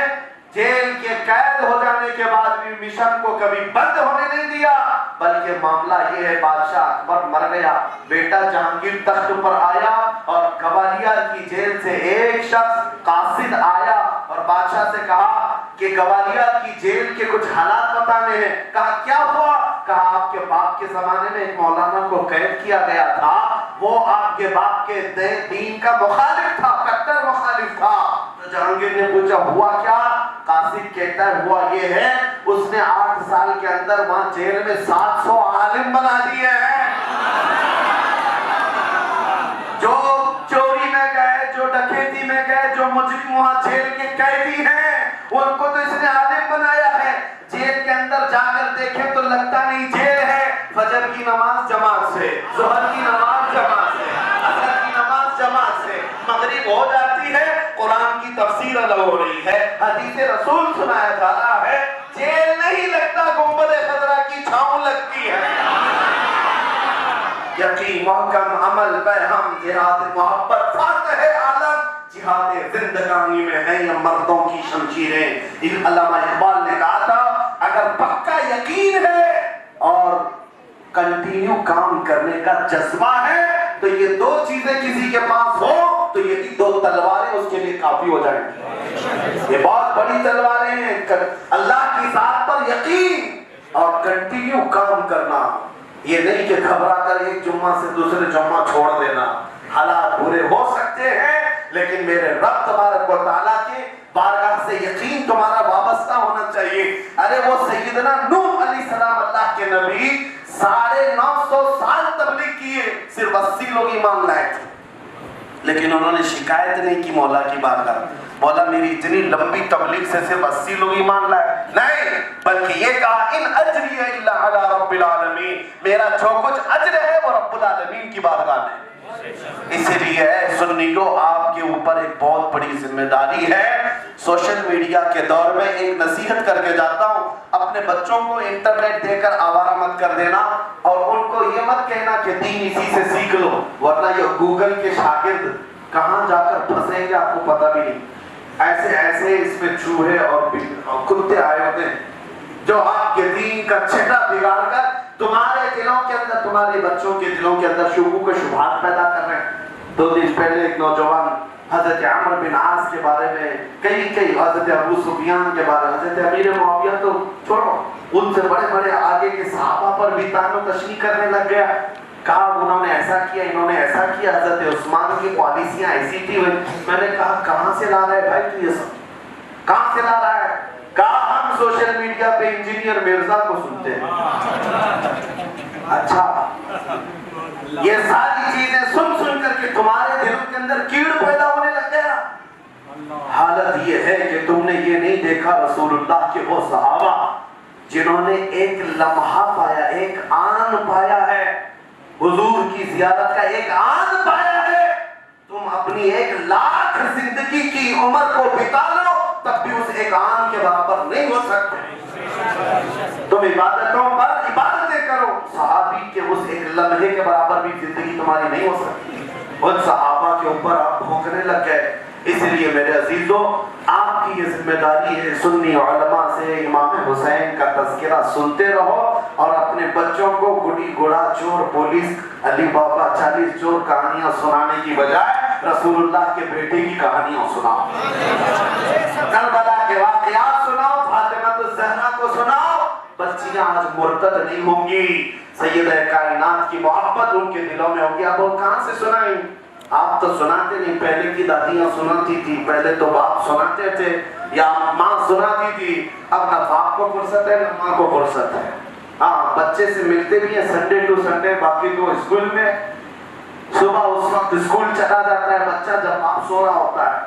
S3: جیل کے قید ہو جانے کے بعد بھی مشن کو کبھی بند ہونے نہیں دیا. بلکہ معاملہ یہ ہے، بادشاہ اکبر مر گیا، بیٹا جہانگیر تخت پر آیا، اور گوالیار کی جیل سے ایک شخص قاصد آیا اور بادشاہ سے کہا کہ گوالیار کی جیل کے کچھ حالات بتانے ہیں. کہا کیا ہوا؟ کہا آپ کے باپ کے زمانے میں ایک مولانا کو قید کیا گیا تھا، وہ آپ کے باپ کے دین کا مخالف تھا، کٹر مخالف تھا. تو جہانگیر نے پوچھا ہوا کیا؟ قاصد کہتا ہے ہوا یہ ہے اس نے 8 سال کے اندر وہاں جیل میں 700 عالم بنا دیے ہیں. جو چوری میں گئے، جو ڈکیتی میں گئے، جو مجرم وہاں جیل کے قیدی ہیں، ان کو تو اس نے عالم بنایا ہے. جیل کے اندر جا کر دیکھیں تو لگتا نہیں جیل ہے. فجر کی نماز جماعت سے، ظہر کی نماز جماعت سے، عصر کی نماز جماعت سے، مغرب ہو جاتی ہے، قرآن کی تفسیر الگ ہو رہی ہے، حدیث رسول سنایا جا رہا ہے. جیل نہیں لگتا، گنبد خضرا کی چھاؤں لگتی ہے. یقین محکم عمل برہم جہاد محبت فاتح عالم، جہاد زندگانی میں ہے یہ مردوں کی شمشیریں. علامہ اقبال نے کہا تھا اگر پکا یقین ہے اور کنٹینیو کام کرنے کا جذبہ ہے تو یہ دو چیزیں کسی کے پاس ہو تو یہ دو تلواریں اس کے لیے کافی ہو جائیں گی. یہ بہت بڑی تلواریں ہیں. اللہ کی ذات پر یقین اور کنٹینیو کام کرنا. یہ نہیں کہ گھبرا کر ایک جمعہ سے دوسرے جمعہ چھوڑ دینا. حالات برے ہو سکتے ہیں لیکن میرے رب تبارک و تعالیٰ کے بارگاہ سے یقین تمہارا وابستہ ہونا چاہیے. ارے وہ سیدنا نوح علیہ السلام اللہ کے نبی 950 سال تبلیغ کیے, صرف 80 لوگ ایمان لائے تھے, لیکن انہوں نے شکایت نہیں کی مولا کی بارگاہ, مولا میری اتنی لمبی تبلیغ سے صرف 80 لوگ ایمان لائے. نہیں, بلکہ یہ کہا ان اجری الا علی رب العالمین, میرا جو کچھ اجر ہے وہ رب العالمین کی بارگاہ میں. اسی لیے سنیو آپ کے اوپر ایک بہت بڑی ذمہ داری ہے. سوشل میڈیا کے دور میں ایک نصیحت کر کے جاتا ہوں, اپنے بچوں کو انٹرنیٹ دے کر آوارہ مت کر دینا اور ان کو یہ مت کہنا کہ دین اسی سے سیکھ لو, ورنہ یہ گوگل کے شاگرد کہاں جا کر پھنسیں گے آپ کو پتہ بھی نہیں. ایسے ایسے اس میں چوہے اور کتے آئے ہوتے ہیں جو آپ کے دین کا چھٹا بگاڑ کر تمہارے دلوں کے اندر, تمہارے بچوں کے دلوں کے اندر شبہوں کو شبہات پیدا کر رہے ہیں. 2 دن پہلے ایک نوجوان حضرت عمرو بن عاص کے بارے میں کئی حضرت ابو سفیان کے بارے میں, حضرت امیر معاویہ تو چھوڑو, ان سے بڑے بڑے آگے کے صحابہ پر بھی طعن و تشنیع کرنے لگ گیا. کہا انہوں نے ایسا کیا, انہوں نے ایسا کیا, حضرت عثمان کی پالیسیاں ایسی تھی. میں نے کہا کہاں سے لا رہا ہے بھائی تو یہ سب کہاں سے لا رہا ہے؟ کہا ہم سوشل میڈیا پہ انجینئر مرزا کو سنتے ہیں. اچھا, یہ ساری چیزیں سن کر کے تمہارے دلوں کے اندر کیڑ پیدا ہونے لگ گیا. حالت یہ ہے کہ تم نے یہ نہیں دیکھا رسول اللہ کے وہ صحابہ جنہوں نے ایک لمحہ پایا, ایک آن پایا ہے, حضور کی زیارت کا ایک آن پایا ہے. تم اپنی 1 لاکھ زندگی کی عمر کو بتا لو تب بھی اس ایک آن کے برابر نہیں ہو سکتے. تم عبادتوں پر عبادتیں کرو, صحابی کے اس ایک لمحے کے برابر بھی زندگی تمہاری نہیں ہو سکتی. ان صحابہ کے اوپر آپ بھونکنے لگ گئے. اس لیے میرے عزیزوں, آپ کی یہ ذمہ داری ہے سنی علماء سے امام حسین کا تذکرہ سنتے رہو اور اپنے بچوں کو گڈی گھوڑا چور پولیس علی بابا 40 چور کہانیاں سنانے کی بجائے رسول اللہ کے بیٹے کی کہانیاں سناؤ, کربلا کے واقعات سناؤ, فاطمہ الزہرا کو سناؤ. بچیاں آج مرتد نہیں ہوں گی, سیدہ کائنات کی محبت ان کے دلوں میں ہوگی. اب وہ کہاں سے سنائیں؟ آپ تو سناتے نہیں, پہلے کی دادیاں سناتی تھی, پہلے تو باپ سناتے تھے یا ماں سناتی تھی. اب نہ باپ کو فرصت ہے نہ ماں کو فرصت ہے. ہاں, بچے سے ملتے بھی ہیں سنڈے ٹو سنڈے, باقی تو اسکول میں. صبح اس وقت اسکول چلا جاتا ہے بچہ جب باپ سو رہا ہوتا ہے,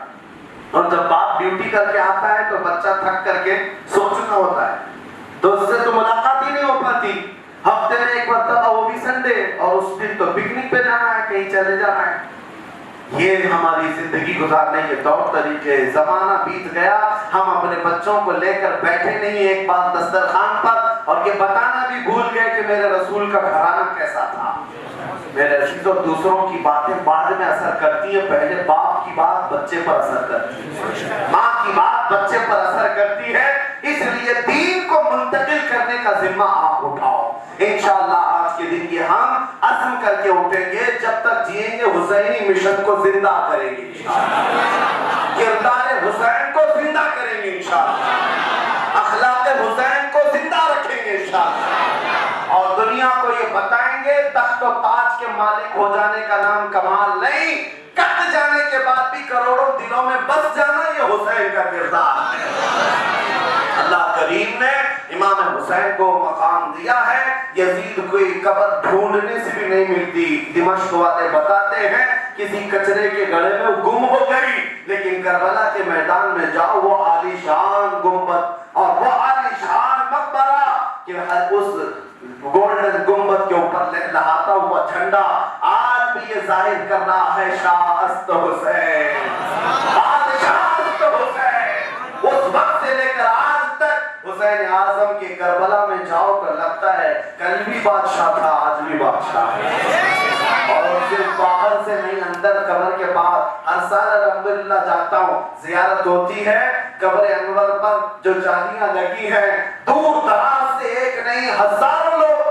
S3: اور جب باپ ڈیوٹی کر کے آتا ہے تو بچہ تھک کر کے سو چکا ہوتا ہے, تو اس سے تو ملاقات ہی نہیں ہو پاتی. ہفتے میں ایک مرتبہ, وہ بھی سنڈے, اور اس دن تو پکنک پہ جانا ہے, کہیں چلے جانا ہے. یہ ہماری زندگی گزارنے کے طور طریقے. زمانہ بیت گیا, ہم اپنے بچوں کو لے کر بیٹھے نہیں ایک بات دسترخوان پر, اور یہ بتانا بھی بھول گئے کہ میرے رسول کا گھرانہ کیسا تھا. میرے عزیزوں, دوسروں کی باتیں بعد میں اثر کرتی ہیں, پہلے باپ کی بات بچے پر اثر کرتی ہے, ماں کی بات بچے پر اثر کرتی ہے. اس لیے دین کو منتقل کرنے کا ذمہ آپ اٹھاؤ. انشاءاللہ آج کے دن یہ ہم عزم کر کے اٹھیں گے, جب تک جئیں گے حسینی مشن کو زندہ کریں گے انشاءاللہ, کردار حسین کو زندہ کریں گے انشاءاللہ, اخلاق حسین کو زندہ رکھیں گے انشاءاللہ, اور دنیا کو یہ بتائیں گے تخت و تاج کے مالک ہو جانے کا نام کمال نہیں, کٹ جانے کے بعد بھی کروڑوں دلوں میں بس جانا یہ حسین کا کردار ہے. اللہ کریم نے امام حسین کو مقام دیا ہے. یزید کوئی قبر ڈھونڈنے سے بھی نہیں ملتی. دمشق والے بتاتے ہیں کسی کچرے کے گڑھے میں وہ گم ہو گئی, لیکن کربلا کے میدان میں جاؤ, وہ عالی شان گنبد اور وہ عالی شان مقبرہ کہ اس گولڈن گنبد کے اوپر لہاتا ہوا جھنڈا آج بھی یہ ظاہر کر رہا ہے شاہ است حسین, بادشاہ است حسین. اس وقت سے لے کر آج تک حسین اعظم کے کربلا میں جاؤ تو لگتا ہے کل بھی بادشاہ تھا آج بھی بادشاہ ہے. اور صرف باہر سے نہیں, اندر قبر کے بعد ہر سال الحمدللہ جاتا ہوں, زیارت ہوتی ہے قبر انور پر جو جالیاں لگی ہیں, دور دراز سے ایک نہیں ہزاروں لوگ